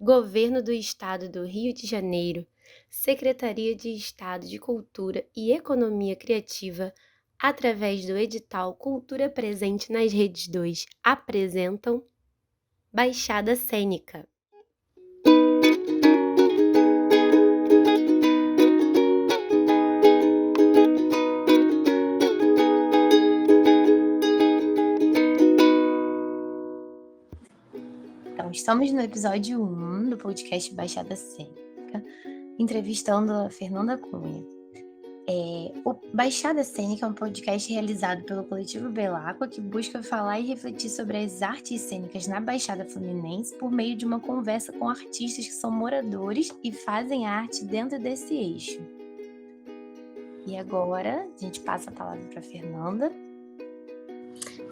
Governo do Estado do Rio de Janeiro, Secretaria de Estado de Cultura e Economia Criativa, através do edital Cultura Presente nas Redes 2, apresentam Baixada Cênica. Então, estamos no episódio 1 do podcast Baixada Cênica, entrevistando a Fernanda Cunha. O Baixada Cênica é um podcast realizado pelo Coletivo Belacqua, que busca falar e refletir sobre as artes cênicas na Baixada Fluminense por meio de uma conversa com artistas que são moradores e fazem arte dentro desse eixo. E agora, a gente passa a palavra para a Fernanda.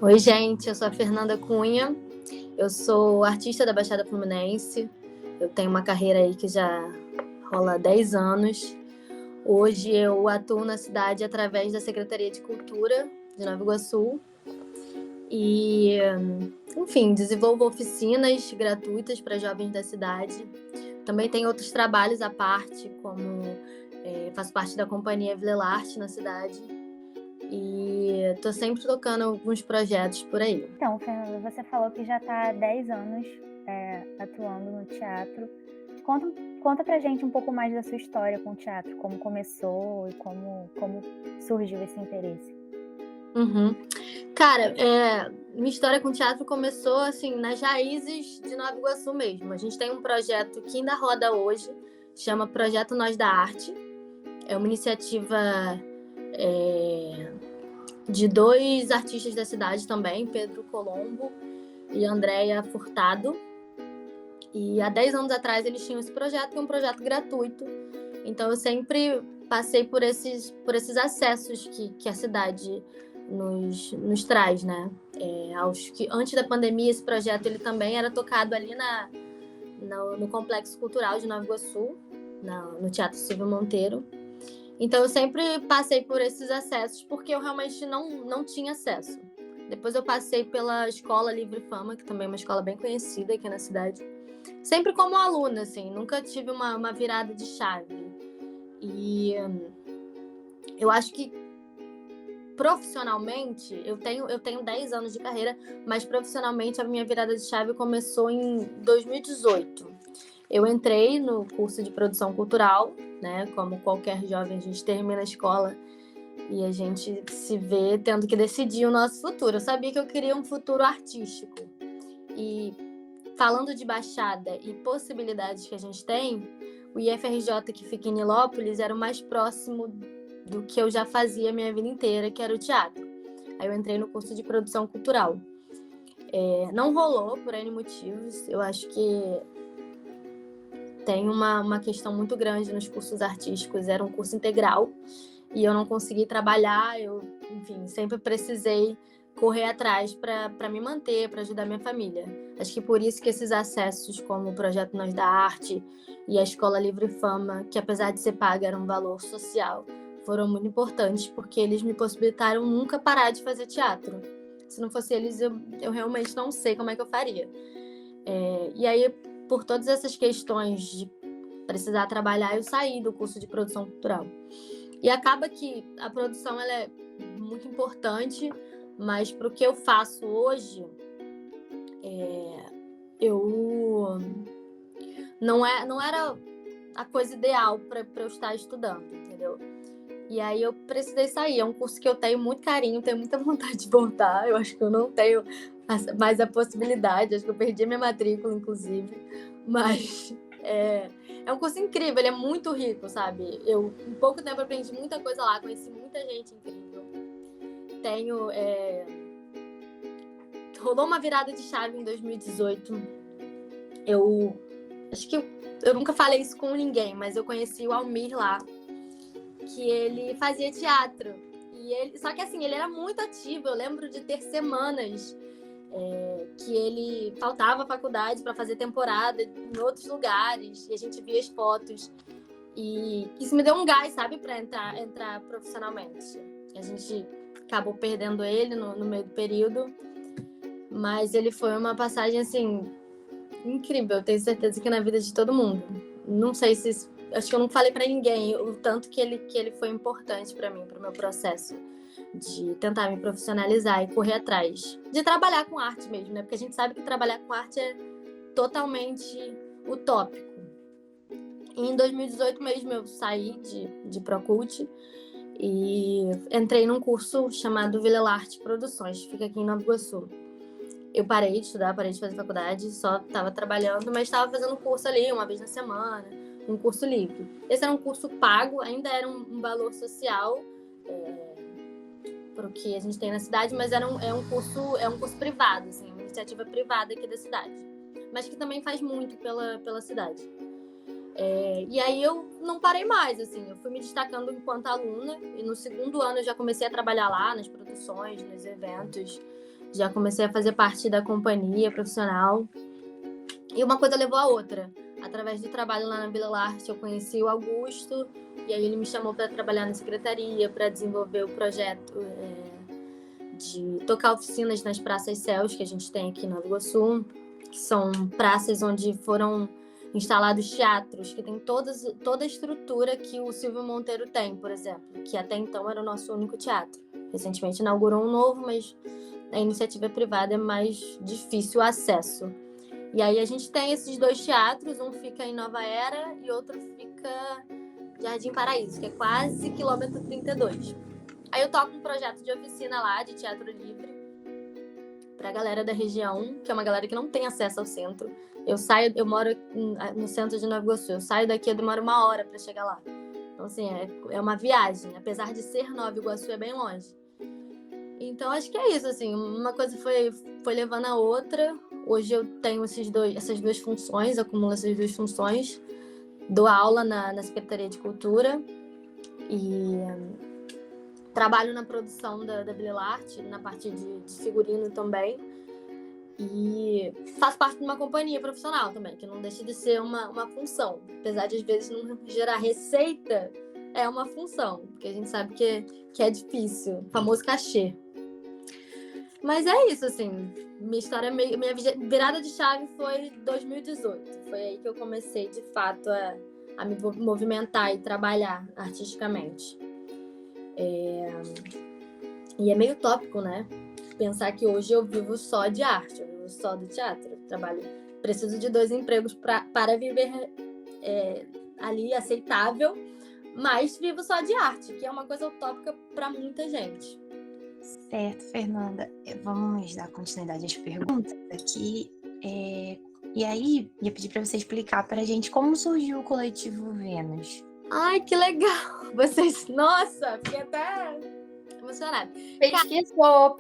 Oi, gente, eu sou a Fernanda Cunha, eu sou artista da Baixada Fluminense, eu tenho uma carreira aí que já rola há 10 anos. Hoje eu atuo na cidade através da Secretaria de Cultura de Nova Iguaçu e, enfim, desenvolvo oficinas gratuitas para jovens da cidade. Também tenho outros trabalhos à parte, como faço parte da companhia Vlelarte na cidade. E tô sempre tocando alguns projetos por aí. Então, Fernanda, você falou que já está há 10 anos atuando no teatro. Conta pra gente um pouco mais da sua história com o teatro, como começou e como surgiu esse interesse. Cara, minha história com o teatro começou assim nas raízes de Nova Iguaçu mesmo. A gente tem um projeto que ainda roda hoje, chama Projeto Nós da Arte. É uma iniciativa de 2 artistas da cidade também, Pedro Colombo e Andréia Furtado. E há 10 anos atrás eles tinham esse projeto, que é um projeto gratuito. Então eu sempre passei por esses acessos que a cidade nos traz, né? Antes da pandemia, esse projeto ele também era tocado ali no Complexo Cultural de Nova Iguaçu, no Teatro Silvio Monteiro. Então eu sempre passei por esses acessos porque eu realmente não tinha acesso. Depois eu passei pela Escola Livre Fama, que também é uma escola bem conhecida aqui na cidade. Sempre como aluna, assim, nunca tive uma virada de chave. E eu acho que profissionalmente, eu tenho 10 anos de carreira, mas profissionalmente a minha virada de chave começou em 2018. Eu entrei no curso de produção cultural, né? Como qualquer jovem, a gente termina a escola e a gente se vê tendo que decidir o nosso futuro. Eu sabia que eu queria um futuro artístico. E falando de Baixada e possibilidades que a gente tem, o IFRJ, que fica em Nilópolis, era o mais próximo do que eu já fazia a minha vida inteira, que era o teatro. Aí eu entrei no curso de produção cultural. Não rolou por N motivos. Eu acho que tem uma questão muito grande nos cursos artísticos. Era um curso integral e eu não consegui trabalhar. Eu, enfim, sempre precisei correr atrás para me manter, para ajudar minha família. Acho que por isso que esses acessos, como o Projeto Nós da Arte e a Escola Livre Fama, que apesar de ser paga era um valor social, foram muito importantes, porque eles me possibilitaram nunca parar de fazer teatro. Se não fosse eles, eu realmente não sei como é que eu faria. E aí, por todas essas questões de precisar trabalhar, eu saí do curso de produção cultural. E acaba que a produção ela é muito importante, mas para o que eu faço hoje, eu não era a coisa ideal para eu estar estudando, entendeu? E aí eu precisei sair. É um curso que eu tenho muito carinho, tenho muita vontade de voltar. Eu acho que eu não tenho mais a possibilidade. Acho que eu perdi a minha matrícula, inclusive. Mas é um curso incrível, ele é muito rico, sabe? Eu, em pouco tempo, aprendi muita coisa lá, conheci muita gente incrível. Rolou uma virada de chave em 2018. Eu acho que eu nunca falei isso com ninguém, mas eu conheci o Almir lá, que ele fazia teatro. Só que assim, ele era muito ativo. Eu lembro de ter semanas que ele faltava à faculdade para fazer temporada em outros lugares, e a gente via as fotos. E isso me deu um gás, sabe, para entrar profissionalmente. A gente acabou perdendo ele no meio do período, mas ele foi uma passagem, assim, incrível. Eu tenho certeza que na vida de todo mundo. Não sei se... Acho que eu não falei pra ninguém o tanto que ele foi importante pra mim, pro meu processo de tentar me profissionalizar e correr atrás. De trabalhar com arte mesmo, né? Porque a gente sabe que trabalhar com arte é totalmente utópico. E em 2018 mesmo eu saí de Procult e entrei num curso chamado Vila Arte Produções, que fica aqui em Nova Iguaçu. Eu parei de estudar, parei de fazer faculdade, só estava trabalhando, mas estava fazendo curso ali uma vez na semana, um curso livre. Esse era um curso pago, ainda era um valor social para o que a gente tem na cidade, mas é um curso privado, assim, uma iniciativa privada aqui da cidade, mas que também faz muito pela cidade. E aí eu não parei mais, assim, eu fui me destacando enquanto aluna e no segundo ano eu já comecei a trabalhar lá nas produções, nos eventos, já comecei a fazer parte da companhia profissional e uma coisa levou a outra. Através do trabalho lá na Vila Arte eu conheci o Augusto e aí ele me chamou para trabalhar na secretaria, para desenvolver o projeto de tocar oficinas nas praças céus que a gente tem aqui em Nova Iguaçu, que são praças onde foram instalados teatros, que tem toda a estrutura que o Silvio Monteiro tem, por exemplo, que até então era o nosso único teatro. Recentemente inaugurou um novo, mas a iniciativa privada é mais difícil o acesso. E aí a gente tem esses 2 teatros, um fica em Nova Era e outro fica em Jardim Paraíso, que é quase quilômetro 32. Aí eu toco um projeto de oficina lá, de teatro livre, pra galera da região, que é uma galera que não tem acesso ao centro. Eu moro no centro de Nova Iguaçu, eu saio daqui, eu demoro 1 hora para chegar lá. Então, assim, é uma viagem. Apesar de ser Nova Iguaçu, é bem longe. Então, acho que é isso, assim, uma coisa foi levando a outra. Hoje eu tenho essas 2 funções, acumulo essas 2 funções. Dou aula na Secretaria de Cultura e trabalho na produção da Vila Arte, na parte de figurino também. E faço parte de uma companhia profissional também, que não deixa de ser uma função. Apesar de, às vezes, não gerar receita, é uma função, porque a gente sabe que é difícil, o famoso cachê. Mas é isso, assim, minha virada de chave foi 2018. Foi aí que eu comecei, de fato, a me movimentar e trabalhar artisticamente. E é meio utópico, né? Pensar que hoje eu vivo só de arte, eu vivo só do teatro. Preciso de 2 empregos para viver ali aceitável, mas vivo só de arte, que é uma coisa utópica para muita gente. Certo, Fernanda. Vamos dar continuidade às perguntas aqui. E aí, ia pedir para você explicar para a gente como surgiu o Coletivo Vênus. Ai, que legal! Vocês... Nossa, fiquei até emocionada. Pesquisou,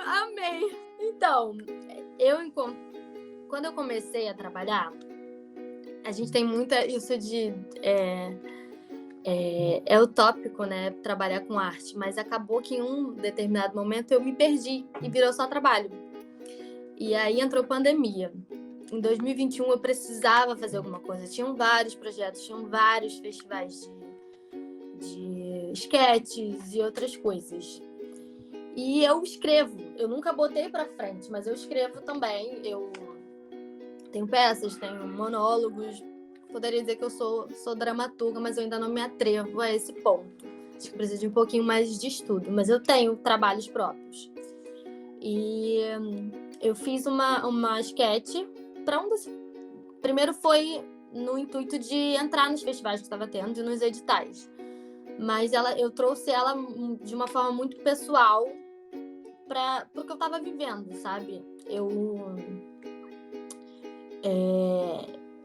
amei! Então, quando eu comecei a trabalhar, a gente tem muita isso de... É utópico, né, trabalhar com arte, mas acabou que em um determinado momento eu me perdi e virou só trabalho. E aí entrou pandemia. Em 2021 eu precisava fazer alguma coisa. Tinham vários projetos, tinham vários festivais de esquetes e outras coisas. E eu escrevo. Eu nunca botei pra frente, mas eu escrevo também. Eu tenho peças, tenho monólogos. Poderia dizer que eu sou dramaturga, mas eu ainda não me atrevo a esse ponto. Acho que preciso de um pouquinho mais de estudo, mas eu tenho trabalhos próprios. E eu fiz uma esquete para Primeiro foi no intuito de entrar nos festivais que estava tendo e nos editais. Mas eu trouxe ela de uma forma muito pessoal para o que eu estava vivendo, sabe?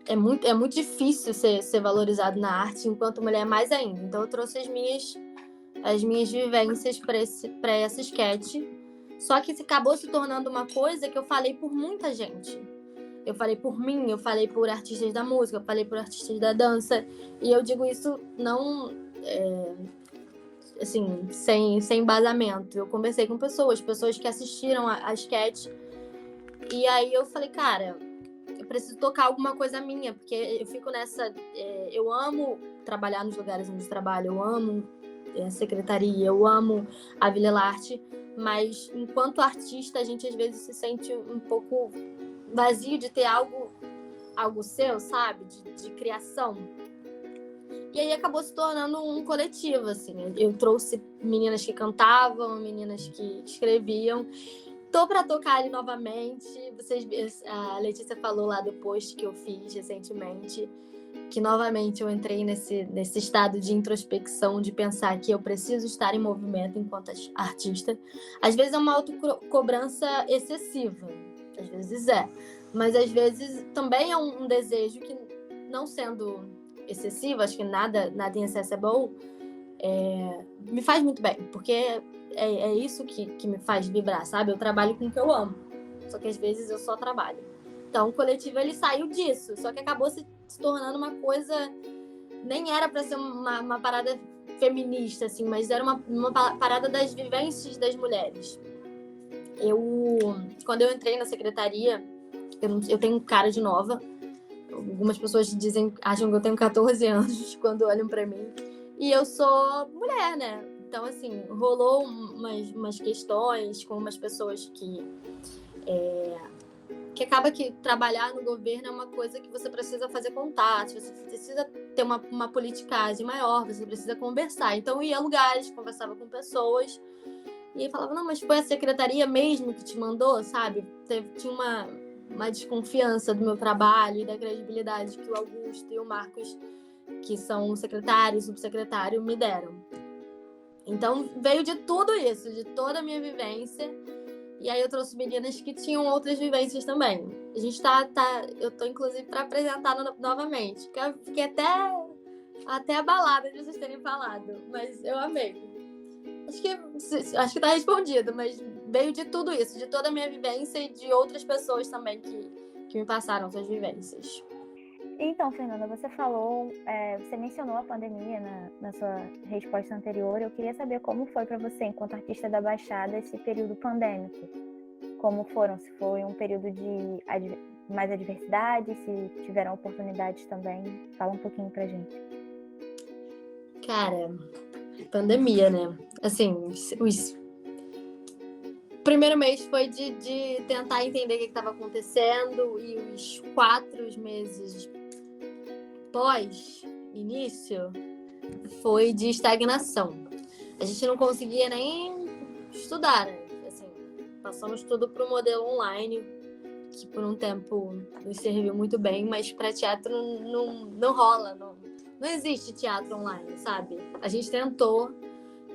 É muito difícil ser valorizado na arte, enquanto mulher mais ainda. Então eu trouxe as minhas vivências para essa esquete. Só que acabou se tornando uma coisa que eu falei por muita gente. Eu falei por mim, eu falei por artistas da música, eu falei por artistas da dança. E eu digo isso não... assim, sem embasamento. Eu conversei com pessoas que assistiram a sketch. E aí eu falei, cara, eu preciso tocar alguma coisa minha, porque eu fico nessa... eu amo trabalhar nos lugares onde eu trabalho, eu amo a secretaria, eu amo a Vila Arte, mas enquanto artista a gente às vezes se sente um pouco vazio de ter algo seu, sabe? De criação. E aí acabou se tornando um coletivo, assim. Eu trouxe meninas que cantavam, meninas que escreviam. Tô para tocar ali novamente. A Letícia falou lá do post que eu fiz recentemente, que novamente eu entrei nesse estado de introspecção, de pensar que eu preciso estar em movimento enquanto artista. Às vezes é uma autocobrança excessiva, às vezes é. Mas às vezes também é um desejo que, não sendo excessivo, acho que nada em excesso é bom, me faz muito bem, porque é isso que me faz vibrar, sabe? Eu trabalho com o que eu amo, só que às vezes eu só trabalho. Então o coletivo ele saiu disso, só que acabou se tornando uma coisa, nem era para ser uma parada feminista, assim, mas era uma parada das vivências das mulheres. Quando eu entrei na secretaria, eu tenho cara de nova. Algumas pessoas acham que eu tenho 14 anos quando olham pra mim. E eu sou mulher, né? Então, assim, rolou umas questões com umas pessoas que acaba que trabalhar no governo é uma coisa que você precisa fazer contatos, você precisa ter uma politicagem maior, você precisa conversar. Então, eu ia a lugares, conversava com pessoas e falava, não, mas foi a secretaria mesmo que te mandou, sabe? Tinha uma desconfiança do meu trabalho e da credibilidade que o Augusto e o Marcos, que são o secretário e subsecretário, me deram. Então, veio de tudo isso, de toda a minha vivência. E aí eu trouxe meninas que tinham outras vivências também. A gente eu tô, inclusive, para apresentar novamente. Fiquei até abalada de vocês terem falado, mas eu amei. Acho que tá respondido, mas veio de tudo isso, de toda a minha vivência e de outras pessoas também que me passaram suas vivências. Então, Fernanda, você mencionou a pandemia na sua resposta anterior. Eu queria saber como foi para você, enquanto artista da Baixada, esse período pandêmico. Se foi um período de mais adversidade, se tiveram oportunidades também. Fala um pouquinho pra gente. Cara, pandemia, né? Assim, o primeiro mês foi de tentar entender o que estava acontecendo, e os 4 meses pós-início foi de estagnação. A gente não conseguia nem estudar, né? Assim, passamos tudo para o modelo online, que por um tempo nos serviu muito bem, mas para teatro não rola, não existe teatro online, sabe? A gente tentou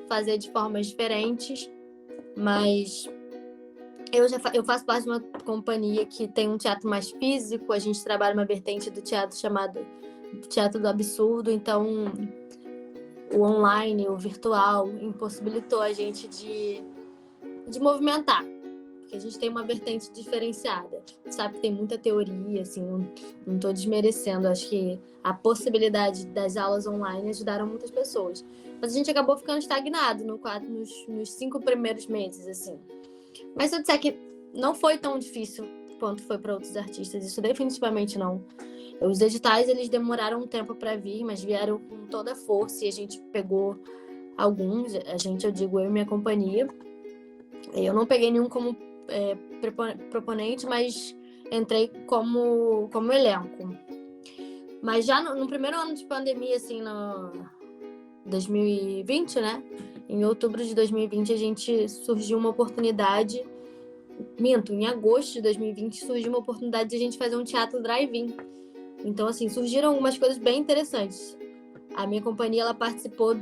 fazer de formas diferentes, mas eu faço parte de uma companhia que tem um teatro mais físico. A gente trabalha uma vertente do teatro chamada Teatro do Absurdo, então o online, o virtual, impossibilitou a gente de movimentar, porque a gente tem uma vertente diferenciada. Sabe que tem muita teoria, assim, não estou desmerecendo. Acho que a possibilidade das aulas online ajudaram muitas pessoas, mas a gente acabou ficando estagnado nos 5 primeiros meses, assim. Mas se eu disser que não foi tão difícil quanto foi para outros artistas, isso definitivamente não. Os editais, eles demoraram um tempo para vir, mas vieram com toda a força, e a gente pegou alguns, eu digo eu e minha companhia. Eu não peguei nenhum como proponente, mas entrei como elenco. Mas já no primeiro ano de pandemia, assim, no 2020, né? Em outubro de 2020, surgiu uma oportunidade. Em agosto de 2020, surgiu uma oportunidade de a gente fazer um teatro drive-in. Então, assim, surgiram algumas coisas bem interessantes. A minha companhia, ela participou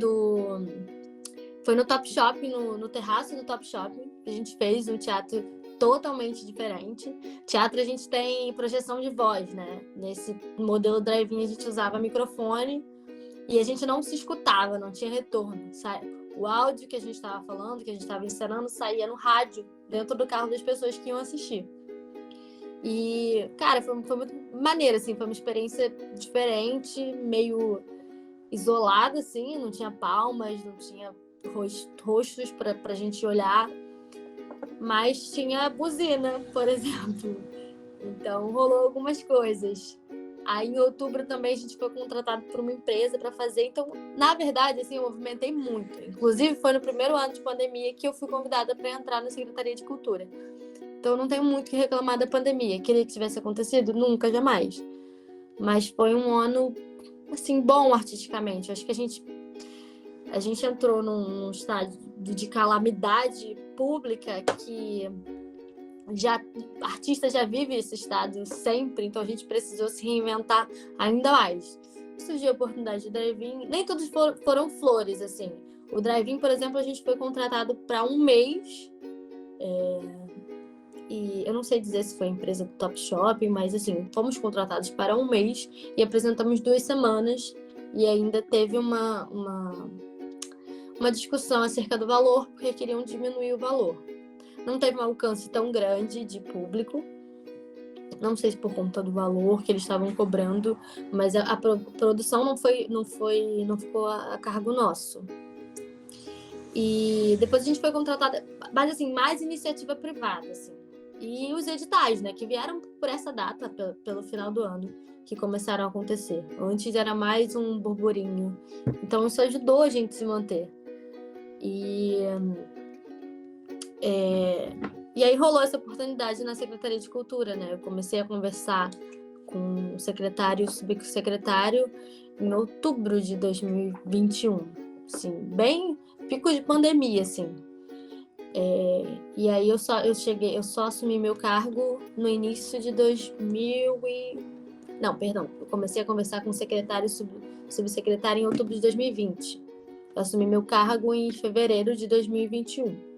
foi no Top Shop, no terraço do Top Shop, que a gente fez um teatro totalmente diferente. Teatro, a gente tem projeção de voz, né? Nesse modelo drive-in, a gente usava microfone e a gente não se escutava, não tinha retorno, sabe? O áudio que a gente estava falando, que a gente estava encenando, saía no rádio, dentro do carro das pessoas que iam assistir. E, cara, foi muito maneiro, assim, foi uma experiência diferente, meio isolada, assim, não tinha palmas, não tinha rostos pra gente olhar, mas tinha buzina, por exemplo. Então, rolou algumas coisas. Aí, em outubro, também, a gente foi contratado por uma empresa para fazer. Então, na verdade, assim, eu movimentei muito. Inclusive, foi no primeiro ano de pandemia que eu fui convidada para entrar na Secretaria de Cultura. Então eu não tenho muito o que reclamar da pandemia. Queria que tivesse acontecido? Nunca, jamais. Mas foi um ano, assim, bom artisticamente. Acho que a gente entrou num estágio de calamidade pública que artista já vive esse estado sempre, então a gente precisou se reinventar ainda mais. Surgiu a oportunidade de drive-in, nem todos foram flores, assim. O drive-in, por exemplo, a gente foi contratado para um mês, e eu não sei dizer se foi a empresa do Top Shopping, mas assim, fomos contratados para um mês e apresentamos 2 semanas, e ainda teve uma discussão acerca do valor, porque queriam diminuir o valor. Não teve um alcance tão grande de público, não sei se por conta do valor que eles estavam cobrando, mas a produção não ficou a cargo nosso. E depois a gente foi contratada, mas assim, mais iniciativa privada, assim. E os editais, né, que vieram por essa data, pelo final do ano, que começaram a acontecer. Antes era mais um burburinho. Então isso ajudou a gente a se manter. E aí rolou essa oportunidade na Secretaria de Cultura, né? Eu comecei a conversar com o secretário e o subsecretário em outubro de 2021. Assim, bem pico de pandemia, assim. E aí eu só assumi meu cargo no início de 2000 Não, perdão. Eu comecei a conversar com o secretário e subsecretário em outubro de 2020. Eu assumi meu cargo em fevereiro de 2021.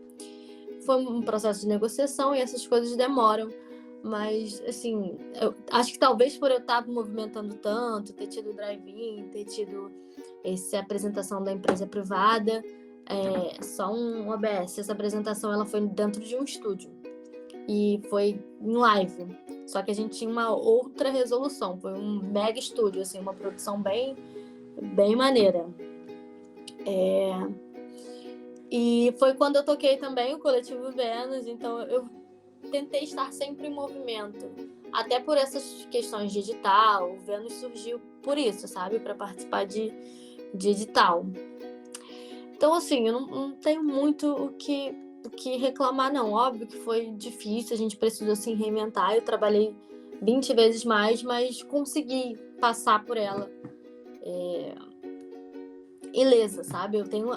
Foi um processo de negociação e essas coisas demoram, mas, assim, eu acho que talvez por eu estar movimentando tanto, ter tido drive-in, ter tido essa apresentação da empresa privada, só um OBS, essa apresentação ela foi dentro de um estúdio e foi em live, só que a gente tinha uma outra resolução, foi um mega estúdio, assim, uma produção bem, bem maneira. E foi quando eu toquei também o Coletivo Vênus, então eu tentei estar sempre em movimento. Até por essas questões de edital, o Vênus surgiu por isso, sabe? Para participar de edital. Então, assim, eu não tenho muito o que reclamar, não. Óbvio que foi difícil, a gente precisou se reinventar. Eu trabalhei 20 vezes mais, mas consegui passar por ela. Ilesa, sabe? Tenho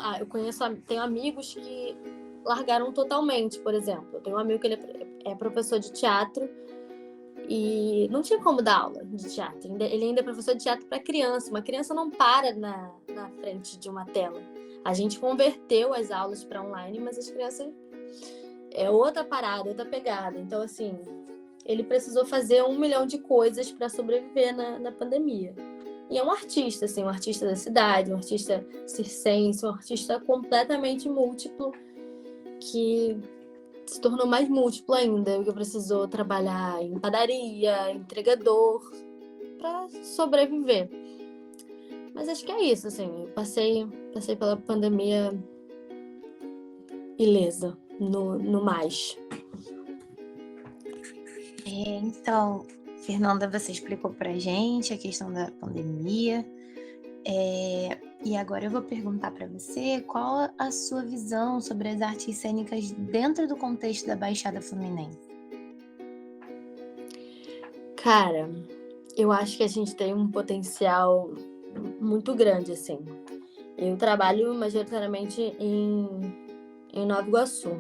amigos que largaram totalmente, por exemplo. Eu tenho um amigo que ele é professor de teatro e não tinha como dar aula de teatro. Ele ainda é professor de teatro para criança. Uma criança não para na frente de uma tela. A gente converteu as aulas para online, mas as crianças é outra parada, outra pegada. Então, assim, ele precisou fazer 1 milhão de coisas para sobreviver na pandemia. E é um artista, assim, um artista da cidade, um artista circense, um artista completamente múltiplo, que se tornou mais múltiplo ainda, porque precisou trabalhar em padaria, entregador, para sobreviver. Mas acho que é isso, assim, eu passei pela pandemia ilesa, no mais. Então, Fernanda, você explicou pra gente a questão da pandemia. E agora eu vou perguntar para você qual a sua visão sobre as artes cênicas dentro do contexto da Baixada Fluminense. Cara, eu acho que a gente tem um potencial muito grande, assim. Eu trabalho majoritariamente em Nova Iguaçu.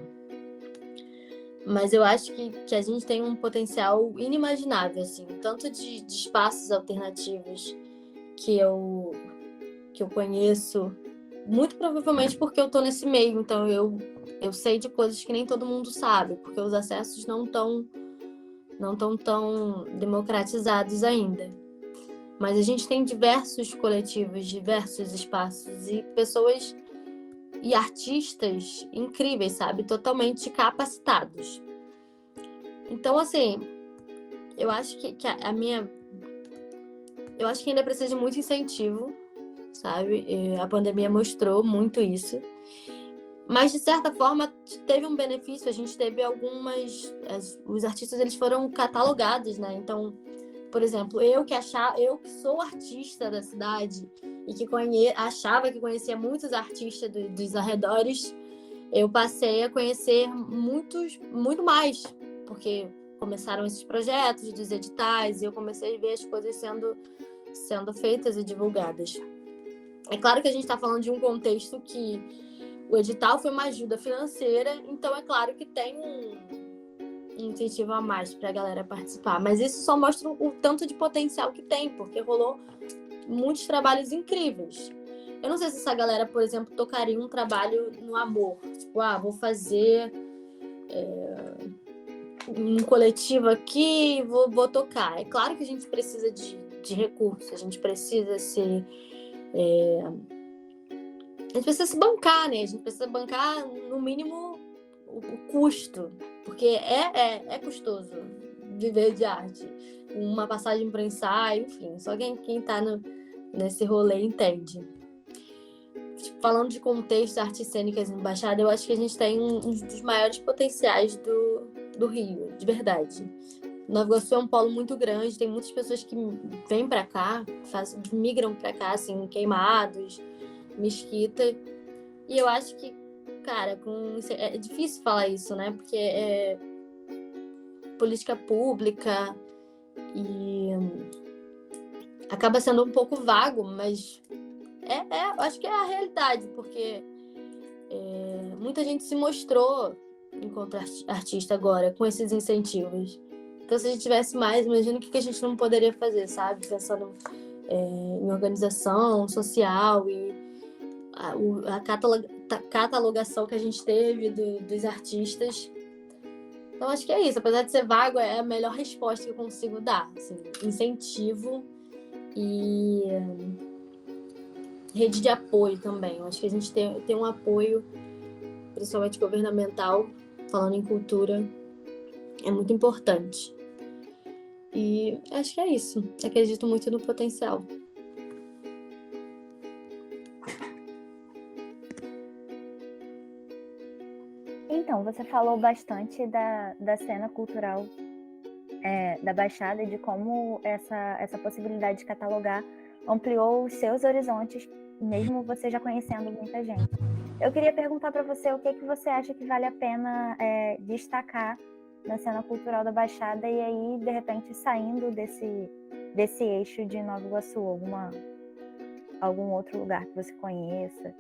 Mas eu acho que a gente tem um potencial inimaginável, assim, tanto de espaços alternativos que eu conheço, muito provavelmente porque eu tô nesse meio, então eu sei de coisas que nem todo mundo sabe, porque os acessos não estão tão democratizados ainda. Mas a gente tem diversos coletivos, diversos espaços e pessoas e artistas incríveis, sabe? Totalmente capacitados. Então, assim, eu acho que eu acho que ainda precisa de muito incentivo, sabe? A pandemia mostrou muito isso. Mas, de certa forma, teve um benefício. A gente teve os artistas, eles foram catalogados, né? Então, por exemplo, eu que sou artista da cidade e que achava que conhecia muitos artistas dos arredores, eu passei a conhecer muito mais, porque começaram esses projetos dos editais e eu comecei a ver as coisas sendo feitas e divulgadas. É claro que a gente está falando de um contexto que o edital foi uma ajuda financeira, então é claro que tem um incentivo a mais para a galera participar. Mas isso só mostra o tanto de potencial que tem, porque rolou muitos trabalhos incríveis. Eu não sei se essa galera, por exemplo, tocaria um trabalho no amor. Tipo, vou fazer um coletivo aqui, vou tocar. É claro que a gente precisa de recursos, a gente precisa se bancar, né? A gente precisa bancar, no mínimo, o custo, porque é custoso viver de arte. Uma passagem para ensaio, enfim, só quem tá nesse rolê entende. Falando de contexto, artes cênicas em Baixada, eu acho que a gente tem um dos maiores potenciais do Rio, de verdade. Nova Iguaçu é um polo muito grande, tem muitas pessoas que vêm para cá, migram para cá, assim, Queimados, Mesquita. E eu acho que, cara, é difícil falar isso, né? Porque é política pública e acaba sendo um pouco vago, mas eu acho que é a realidade, porque muita gente se mostrou enquanto artista agora, com esses incentivos. Então, se a gente tivesse mais, imagina o que a gente não poderia fazer, sabe? Pensando em organização social e a catalogação que a gente teve dos artistas. Então, acho que é isso. Apesar de ser vago, é a melhor resposta que eu consigo dar. Assim, incentivo e rede de apoio também. Eu acho que a gente tem um apoio, principalmente governamental, falando em cultura, é muito importante. E acho que é isso. Acredito muito no potencial. Então, você falou bastante da cena cultural da Baixada e de como essa possibilidade de catalogar ampliou os seus horizontes, mesmo você já conhecendo muita gente. Eu queria perguntar para você o que você acha que vale a pena destacar na cena cultural da Baixada e aí, de repente, saindo desse eixo de Nova Iguaçu, algum outro lugar que você conheça.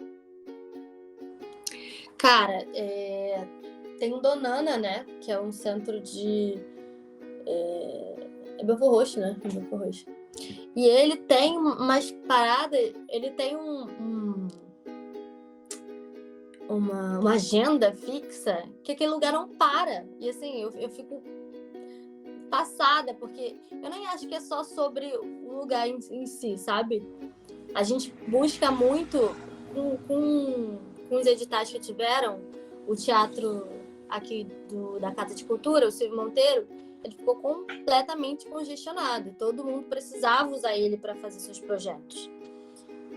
Cara, tem o Donana, né? Que é um centro de... É Belford Roxo, né? É Belford Roxo. E ele tem umas paradas... Ele tem uma agenda fixa que aquele lugar não para. E assim, eu fico passada, porque eu nem acho que é só sobre o lugar em si, sabe? A gente busca muito com os editais que tiveram, o teatro aqui da Casa de Cultura, o Silvio Monteiro, ele ficou completamente congestionado. Todo mundo precisava usar ele para fazer seus projetos.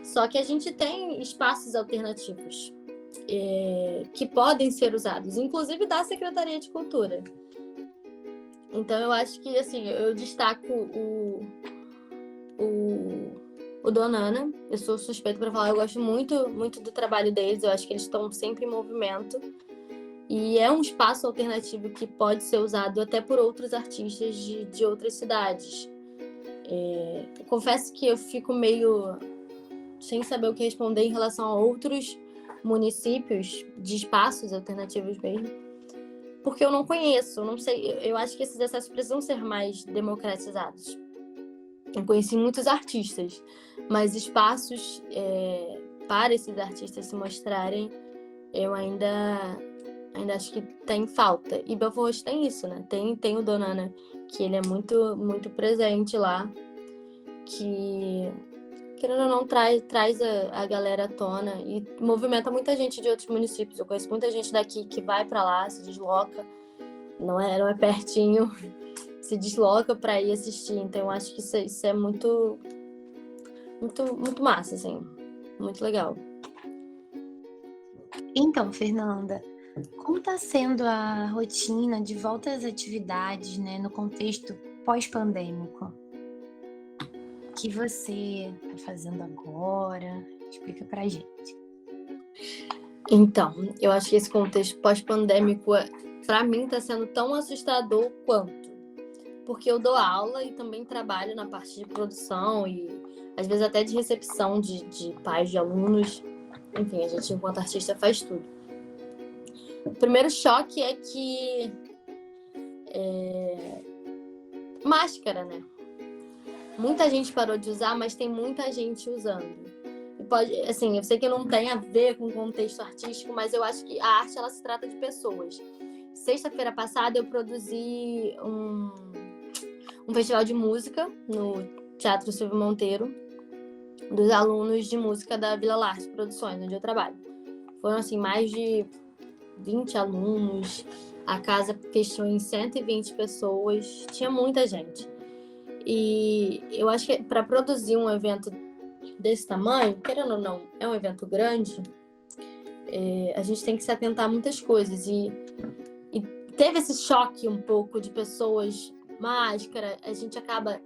Só que a gente tem espaços alternativos que podem ser usados, inclusive da Secretaria de Cultura. Então, eu acho que, assim, eu destaco o Donana. Eu sou suspeita para falar, eu gosto muito, muito do trabalho deles, eu acho que eles estão sempre em movimento. E é um espaço alternativo que pode ser usado até por outros artistas de outras cidades. Eu confesso que eu fico meio sem saber o que responder em relação a outros municípios de espaços alternativos mesmo, porque eu não conheço, eu não sei, eu acho que esses acessos precisam ser mais democratizados. Eu conheci muitos artistas, mas espaços para esses artistas se mostrarem, eu ainda acho que tem falta. E Belford Roxo tem isso, né? Tem o Donana, que ele é muito, muito presente lá, que, querendo ou não, traz a galera à tona e movimenta muita gente de outros municípios. Eu conheço muita gente daqui que vai para lá, se desloca, não é pertinho, se desloca para ir assistir. Então, eu acho que isso é muito, muito, muito massa, assim, muito legal. Então, Fernanda, como está sendo a rotina de volta às atividades, né, no contexto pós-pandêmico? O que você está fazendo agora? Explica pra gente. Então, eu acho que esse contexto pós-pandêmico para mim tá sendo tão assustador quanto. Porque eu dou aula e também trabalho na parte de produção e às vezes até de recepção de pais de alunos. Enfim, a gente, enquanto artista, faz tudo. O primeiro choque é que máscara, né? Muita gente parou de usar, mas tem muita gente usando. E pode, assim, eu sei que não tem a ver com o contexto artístico, mas eu acho que a arte, ela se trata de pessoas. Sexta-feira passada eu produzi um festival de música no Teatro Silvio Monteiro, dos alunos de música da Vila Larte Produções, onde eu trabalho. Foram, assim, mais de 20 alunos, a casa fechou em 120 pessoas, tinha muita gente. E eu acho que para produzir um evento desse tamanho, querendo ou não, é um evento grande, a gente tem que se atentar a muitas coisas. E teve esse choque um pouco de pessoas, máscara, a gente acaba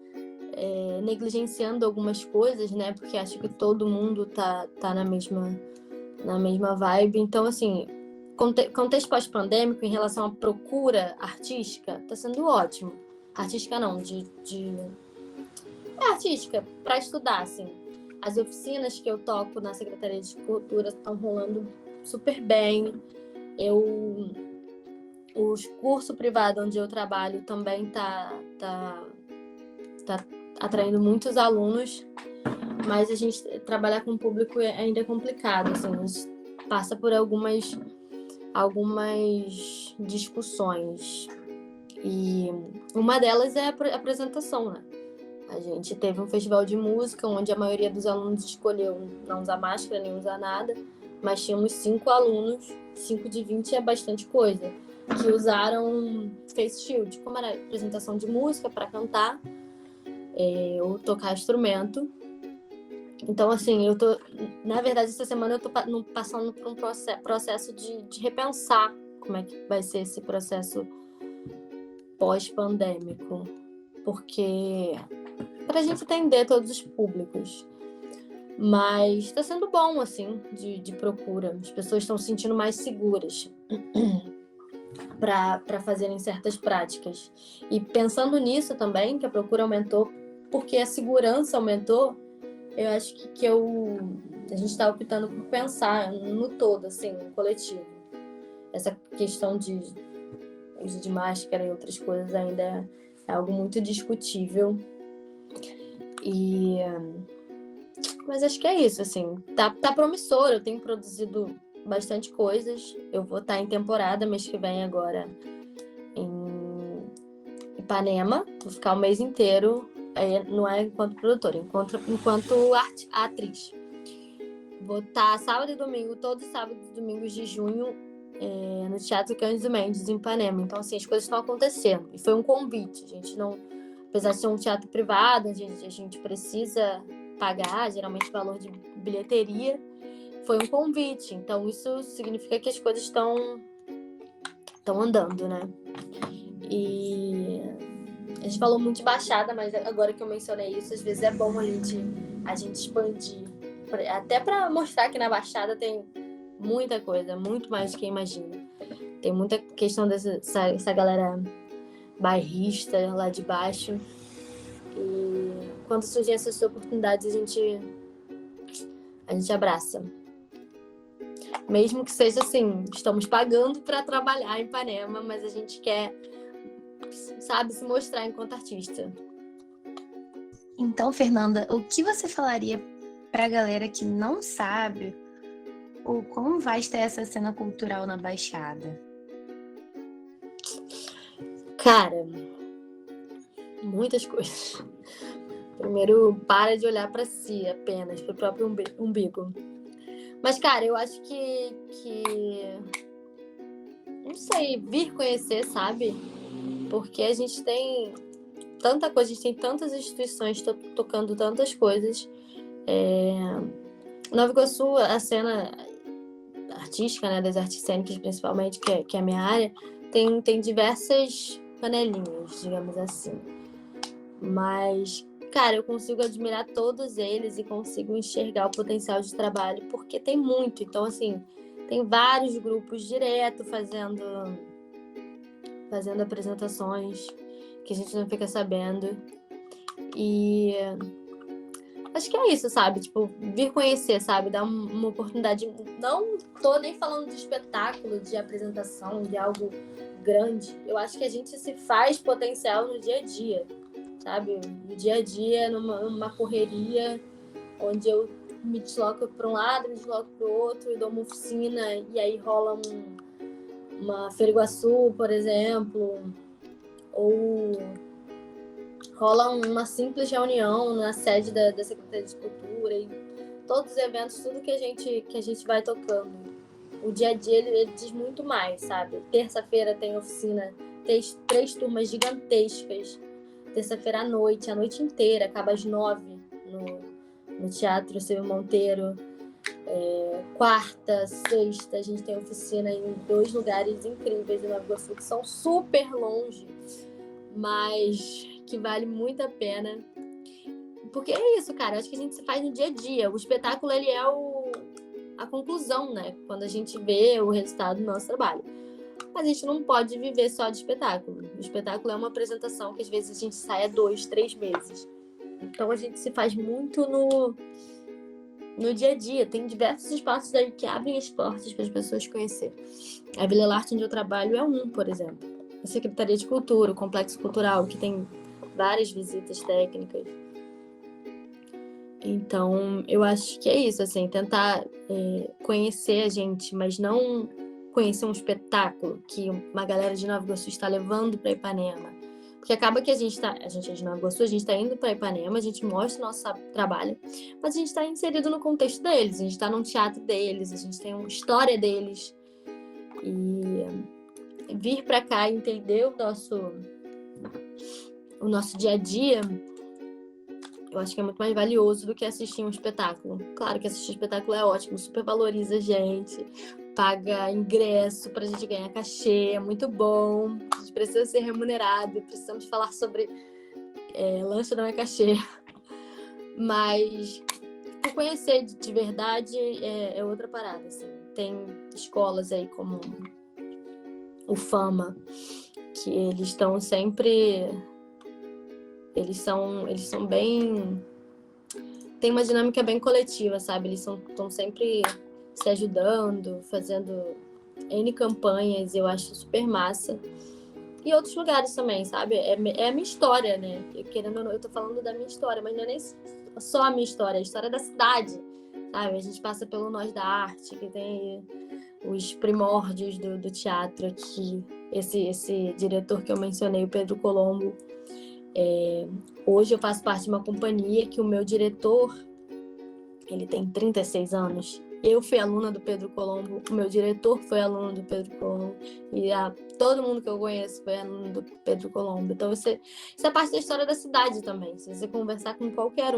negligenciando algumas coisas, né? Porque acho que todo mundo tá na mesma vibe. Então, assim, contexto pós-pandêmico em relação à procura artística, tá sendo ótimo. Artística não, artística, para estudar, assim. As oficinas que eu toco na Secretaria de Cultura estão rolando super bem. O curso privado onde eu trabalho também tá atraindo muitos alunos, mas a gente trabalhar com o público ainda é complicado, assim, a gente passa por algumas discussões. E uma delas é a apresentação, né? A gente teve um festival de música onde a maioria dos alunos escolheu não usar máscara, nem usar nada, mas tínhamos 5 alunos, 5 de 20 é bastante coisa, que usaram face shield, como era apresentação de música para cantar ou tocar instrumento. Então, assim, na verdade, essa semana eu tô passando por um processo de repensar como é que vai ser esse processo pós-pandêmico, porque para a gente atender todos os públicos. Mas está sendo bom, assim, de procura. As pessoas estão se sentindo mais seguras para fazerem certas práticas. E pensando nisso também, que a procura aumentou, porque a segurança aumentou, eu acho que a gente está optando por pensar no todo, assim, no coletivo. Essa questão de uso de máscara e outras coisas ainda é algo muito discutível. Mas acho que é isso, assim. Tá promissor, eu tenho produzido bastante coisas. Eu vou estar em temporada mês que vem agora em Ipanema. Vou ficar o mês inteiro, não é enquanto produtora, enquanto atriz. Vou estar sábado e domingo, todos os sábados e domingos de junho, no Teatro Cândido Mendes, em Ipanema. Então, assim, as coisas estão acontecendo. E foi um convite. A gente não... Apesar de ser um teatro privado, a gente precisa pagar, geralmente, valor de bilheteria. Foi um convite. Então, isso significa que as coisas estão andando, né? E a gente falou muito de Baixada, mas agora que eu mencionei isso, às vezes é bom a gente expandir. Até para mostrar que na Baixada tem muita coisa, muito mais do que imagina. Tem muita questão dessa galera bairrista lá de baixo. E quando surgem essas oportunidades, a gente abraça. Mesmo que seja assim, estamos pagando para trabalhar em Ipanema, mas a gente quer, sabe, se mostrar enquanto artista. Então, Fernanda, o que você falaria para a galera que não sabe o quão vasta é essa cena cultural na Baixada? Cara, muitas coisas. Primeiro, para de olhar para si apenas, para o próprio umbigo. Mas, cara, eu acho que não sei, vir conhecer, sabe? Porque a gente tem tanta coisa, a gente tem tantas instituições tocando tantas coisas. Nova Iguaçu, a cena artística, né, das artes cênicas principalmente, que é a minha área, tem diversas panelinhas, digamos assim. Mas, cara, eu consigo admirar todos eles e consigo enxergar o potencial de trabalho, porque tem muito. Então, assim, tem vários grupos direto fazendo fazendo apresentações que a gente não fica sabendo. E acho que é isso, sabe? Tipo, vir conhecer, sabe? Dar uma oportunidade. Não tô nem falando de espetáculo, de apresentação, de algo grande. Eu acho que a gente se faz potencial no dia a dia, sabe? No dia a dia, numa correria, onde eu me desloco para um lado, me desloco para o outro, e dou uma oficina, e aí rola uma Feira Iguaçu, por exemplo, ou rola uma simples reunião na sede da Secretaria de Cultura, e todos os eventos, tudo que a gente vai tocando. O dia a dia, ele diz muito mais, sabe? Terça-feira tem oficina, tem 3 turmas gigantescas, terça-feira à noite, a noite inteira, acaba às 9 no Teatro Silvio Monteiro. Quarta, sexta, a gente tem oficina em 2 lugares incríveis em Nova Iguaçu, que são super longe, mas que vale muito a pena. Porque é isso, cara, acho que a gente se faz no dia a dia. O espetáculo, ele é a conclusão, né? Quando a gente vê o resultado do nosso trabalho. Mas a gente não pode viver só de espetáculo. O espetáculo é uma apresentação que às vezes a gente sai há 2, 3 meses. Então a gente se faz muito no dia a dia. Tem diversos espaços aí que abrem as portas para as pessoas conhecerem. A Vila Larte, onde eu trabalho, é por exemplo. A Secretaria de Cultura, o Complexo Cultural, que tem várias visitas técnicas. Então, eu acho que é isso, assim, tentar conhecer a gente, mas não conhecer um espetáculo que uma galera de Nova Iguaçu está levando para Ipanema. Porque acaba que a gente é de Nova Iguaçu, a gente está indo para Ipanema, a gente mostra o nosso trabalho, mas a gente está inserido no contexto deles, a gente está num teatro deles, a gente tem uma história deles. E vir para cá e entender o nosso dia a dia, eu acho que é muito mais valioso do que assistir um espetáculo. Claro que assistir espetáculo é ótimo, super valoriza a gente, paga ingresso pra gente ganhar cachê, é muito bom, a gente precisa ser remunerado, precisamos falar sobre lanche não é cachê. Mas por conhecer de verdade é outra parada, assim. Tem escolas aí como o Fama, que eles estão sempre... Eles são bem... Tem uma dinâmica bem coletiva, sabe? Eles estão sempre se ajudando, fazendo N campanhas, eu acho super massa. E outros lugares também, sabe? É a minha história, né? Querendo ou não, eu tô falando da minha história, mas não é nem só a minha história, é a história da cidade, sabe? A gente passa pelo Nós da Arte, que tem os primórdios do teatro aqui. Esse diretor que eu mencionei, o Pedro Colombo, hoje eu faço parte de uma companhia que o meu diretor, ele tem 36 anos. Eu fui aluna do Pedro Colombo, o meu diretor foi aluno do Pedro Colombo, e todo mundo que eu conheço foi aluno do Pedro Colombo. Então isso é parte da história da cidade também. Se você conversar com qualquer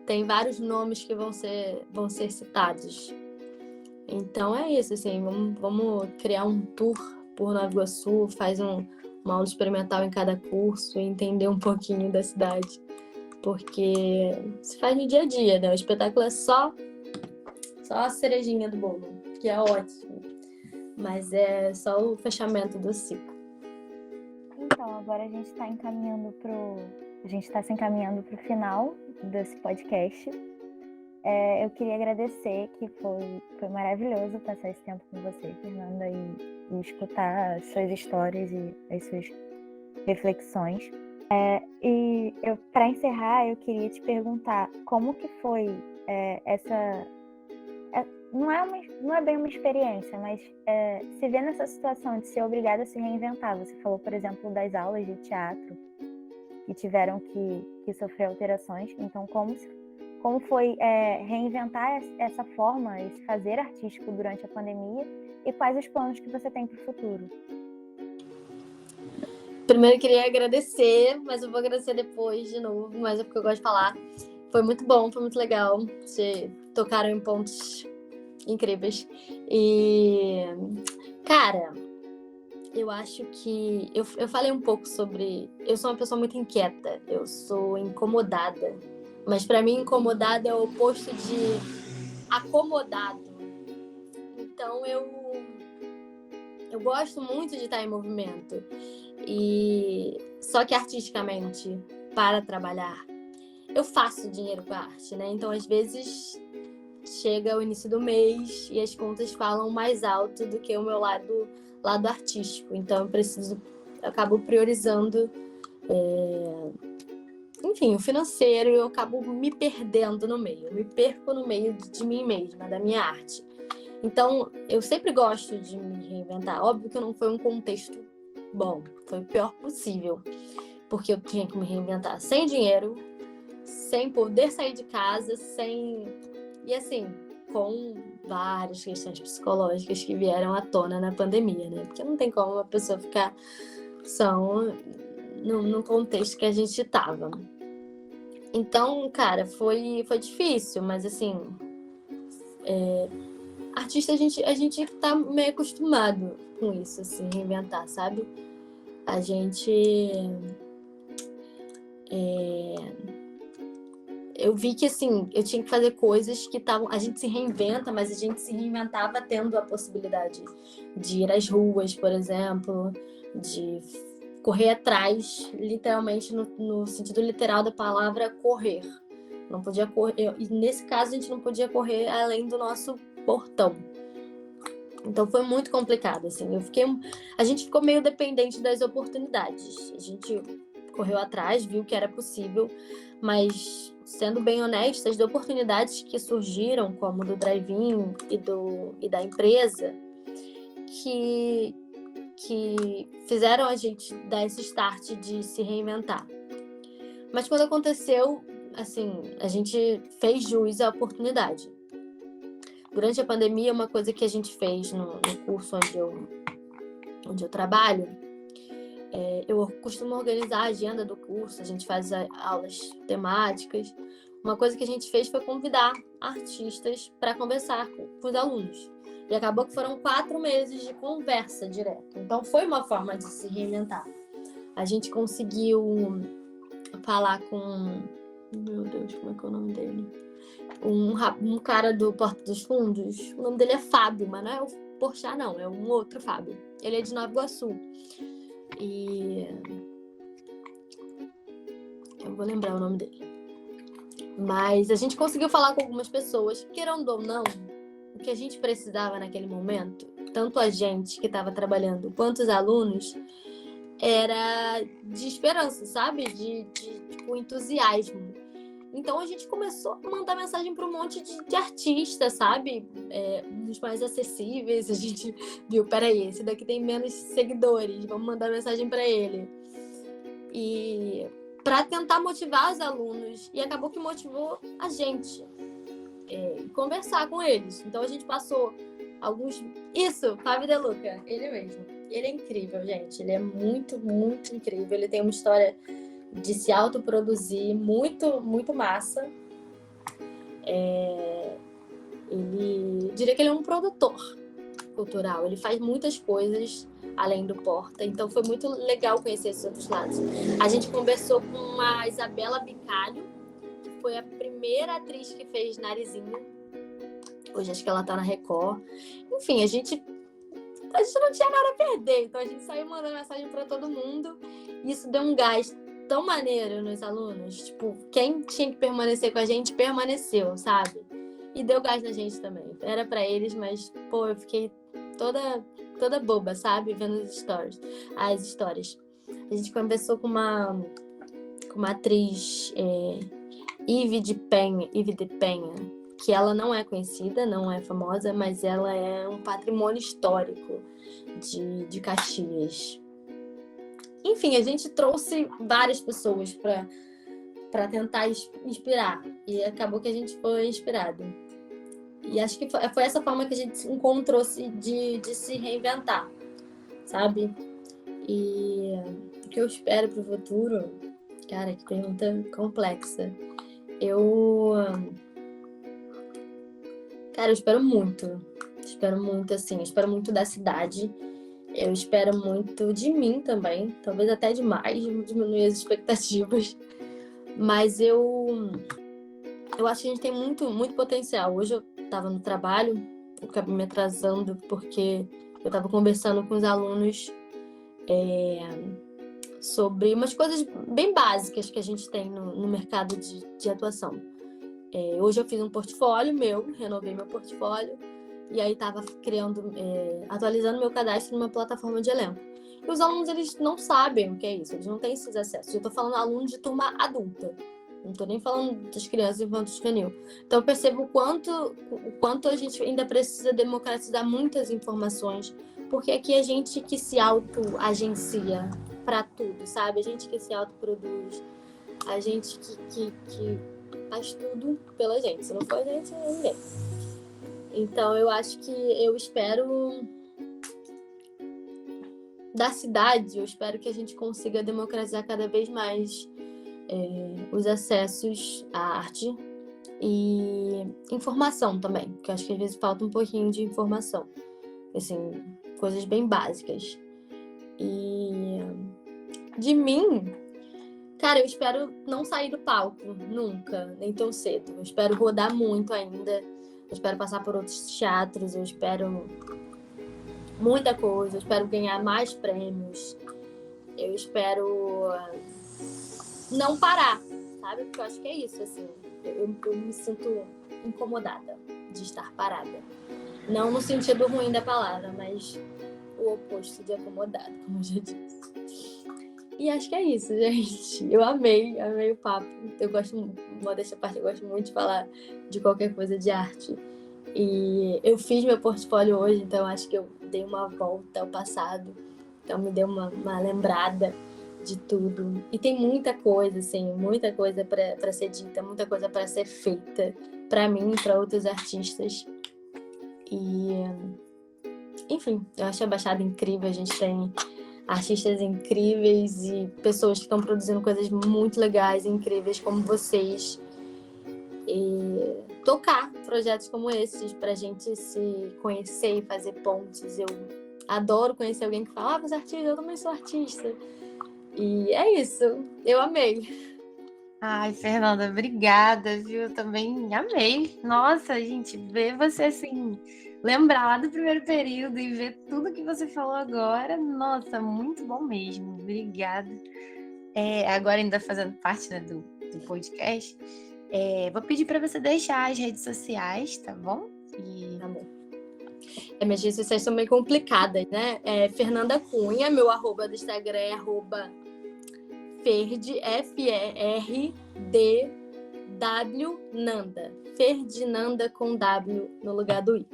tem vários nomes que vão ser citados. Então é isso, assim, vamos criar um tour por Nova Iguaçu, faz uma aula experimental em cada curso, e entender um pouquinho da cidade. Porque se faz no dia a dia, né? O espetáculo é só a cerejinha do bolo, que é ótimo. Mas é só o fechamento do ciclo. Então, agora a gente está se encaminhando para o final desse podcast. Eu queria agradecer, que foi maravilhoso passar esse tempo com você, Fernanda, e escutar as suas histórias e as suas reflexões. E para encerrar, eu queria te perguntar como que foi essa... Não é bem uma experiência, mas se ver nessa situação de ser obrigada a se reinventar. Você falou, por exemplo, das aulas de teatro que tiveram que sofrer alterações. Então, como foi reinventar essa forma, esse fazer artístico durante a pandemia, e quais os planos que você tem para o futuro? Primeiro eu queria agradecer, mas eu vou agradecer depois de novo, mas é porque eu gosto de falar. Foi muito bom, foi muito legal. Vocês tocaram em pontos incríveis. E, cara, eu acho que... Eu falei um pouco sobre... Eu sou uma pessoa muito inquieta, eu sou incomodada. Mas para mim, incomodada é o oposto de acomodado. Então, eu eu gosto muito de estar em movimento. E só que artisticamente, para trabalhar, eu faço dinheiro com a arte, né? Então, às vezes, chega o início do mês e as contas falam mais alto do que o meu lado artístico. Então, eu acabo priorizando, enfim, o financeiro, e eu acabo me perdendo no meio. Eu me perco no meio de mim mesma, da minha arte. Então, eu sempre gosto de me reinventar. Óbvio que não foi um contexto bom, foi o pior possível, porque eu tinha que me reinventar sem dinheiro, sem poder sair de casa, e assim, com várias questões psicológicas que vieram à tona na pandemia, né? Porque não tem como uma pessoa ficar só no contexto que a gente estava. Então, cara, foi difícil, mas assim, artista a gente tá meio acostumado com isso, assim, reinventar, sabe? A gente... eu vi que, assim, eu tinha que fazer coisas que estavam... A gente se reinventa, mas a gente se reinventava tendo a possibilidade de ir às ruas, por exemplo, de correr atrás, literalmente, no sentido literal da palavra, correr. Não podia correr... E nesse caso, a gente não podia correr além do nosso portão. Então, foi muito complicado, assim. A gente ficou meio dependente das oportunidades. A gente correu atrás, viu que era possível, mas... Sendo bem honesta, as oportunidades que surgiram, como do drive-in e da empresa, que fizeram a gente dar esse start de se reinventar. Mas quando aconteceu, assim, a gente fez jus à oportunidade. Durante a pandemia, uma coisa que a gente fez no curso onde eu trabalho, eu costumo organizar a agenda do curso, a gente faz aulas temáticas. Uma coisa que a gente fez foi convidar artistas para conversar com os alunos. E acabou que foram 4 meses de conversa direta. Então, foi uma forma de se reinventar. A gente conseguiu falar com... Meu Deus, como é que é o nome dele? Um cara do Porta dos Fundos. O nome dele é Fábio, mas não é o Porchat, não. É um outro Fábio. Ele é de Nova Iguaçu. E eu vou lembrar o nome dele. Mas a gente conseguiu falar com algumas pessoas, querendo ou não, o que a gente precisava naquele momento, tanto a gente que estava trabalhando quanto os alunos, era de esperança, sabe? De tipo, entusiasmo. Então a gente começou a mandar mensagem para um monte de artistas, sabe? Uns mais acessíveis. A gente viu, peraí, esse daqui tem menos seguidores, vamos mandar mensagem para ele. E para tentar motivar os alunos. E acabou que motivou a gente. Conversar com eles. Então a gente passou alguns... Isso, Fábio De Luca, ele mesmo. Ele é incrível, gente. Ele é muito, muito incrível. Ele tem uma história de se autoproduzir muito, muito massa. Diria que ele é um produtor cultural. Ele faz muitas coisas além do Porta. Então foi muito legal conhecer esses outros lados. A gente conversou com a Isabela Bicalho, que foi a primeira atriz que fez Narizinho. Hoje acho que ela tá na Record. Enfim, a gente não tinha nada a perder. Então a gente saiu mandando mensagem para todo mundo. E isso deu um gás tão maneiro nos alunos. Tipo, quem tinha que permanecer com a gente, permaneceu, sabe? E deu gás na gente também. Era pra eles, mas, pô, eu fiquei toda boba, sabe? Vendo as histórias. A gente conversou com uma atriz, Ivy de Penha, que ela não é conhecida, não é famosa, mas ela é um patrimônio histórico de Caxias. Enfim, a gente trouxe várias pessoas para tentar inspirar. E acabou que a gente foi inspirado. E acho que foi essa forma que a gente encontrou de se reinventar, sabe? E o que eu espero pro futuro... Cara, que pergunta complexa. Eu espero muito. Espero muito, assim. Eu espero muito da cidade. Eu espero muito de mim também. Talvez até demais, diminuir as expectativas. Mas eu acho que a gente tem muito, muito potencial. Hoje eu estava no trabalho, eu acabei me atrasando porque Eu estava conversando com os alunos sobre umas coisas bem básicas que a gente tem no mercado de atuação. Hoje eu fiz um portfólio meu, renovei meu portfólio, e aí estava atualizando meu cadastro numa plataforma de elenco. E os alunos, eles não sabem o que é isso, eles não têm esses acessos. Eu estou falando aluno de turma adulta, não estou nem falando das crianças infanto-juvenil. Então eu percebo o quanto a gente ainda precisa democratizar muitas informações, porque aqui a gente que se auto-agencia para tudo, sabe? A gente que se autoproduz, a gente que faz tudo pela gente. Se não for a gente, ninguém. Então eu acho que eu espero da cidade, eu espero que a gente consiga democratizar cada vez mais os acessos à arte e informação também, porque eu acho que às vezes falta um pouquinho de informação, assim, coisas bem básicas. E de mim, cara, eu espero não sair do palco nunca, nem tão cedo. Eu espero rodar muito ainda, eu espero passar por outros teatros, eu espero muita coisa, eu espero ganhar mais prêmios, eu espero não parar, sabe? Porque eu acho que é isso, assim, eu me sinto incomodada de estar parada. Não no sentido ruim da palavra, mas o oposto de acomodada, como eu já disse. E acho que é isso, gente. Eu amei o papo. Eu gosto, modéstia à parte, eu gosto muito de falar de qualquer coisa de arte. E eu fiz meu portfólio hoje, então acho que eu dei uma volta ao passado. Então me deu uma lembrada de tudo. E tem muita coisa, assim, muita coisa para ser dita, muita coisa para ser feita para mim e para outros artistas. E, enfim, eu acho a Baixada incrível. A gente tem artistas incríveis e pessoas que estão produzindo coisas muito legais e incríveis como vocês. E tocar projetos como esses pra gente se conhecer e fazer pontes. Eu adoro conhecer alguém que fala: você é artista, eu também sou artista. E é isso, eu amei. Ai, Fernanda, obrigada, viu? Eu também amei. Nossa, gente, ver você assim, lembrar lá do primeiro período e ver tudo que você falou agora, nossa, muito bom mesmo. Obrigada. Agora ainda fazendo parte, né, do podcast, vou pedir para você deixar as redes sociais, tá bom? Tá bom. Minhas redes sociais são meio complicadas, né? Fernanda Cunha, meu arroba do Instagram é @Ferd, FERDW Nanda. Ferdinanda com W no lugar do I.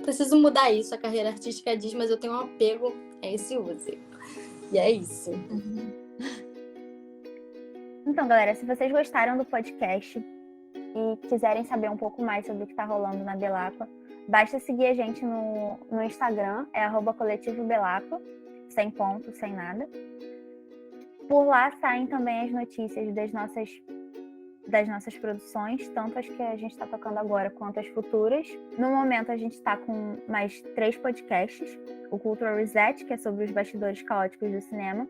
Preciso mudar isso, a carreira artística diz, mas eu tenho um apego a esse uso. E é isso. Então, galera, se vocês gostaram do podcast e quiserem saber um pouco mais sobre o que está rolando na Belacqua, basta seguir a gente no Instagram, @ColetivoBelacqua, sem ponto, sem nada. Por lá saem também as notícias das nossas produções, tanto as que a gente está tocando agora quanto as futuras. No momento, a gente está com mais 3 podcasts. O Cultural Reset, que é sobre os bastidores caóticos do cinema.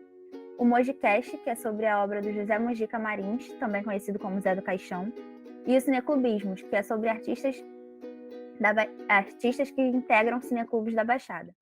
O Mojicast, que é sobre a obra do José Mojica Marins, também conhecido como Zé do Caixão. E o Cineclubismos, que é sobre artistas que integram cineclubes da Baixada.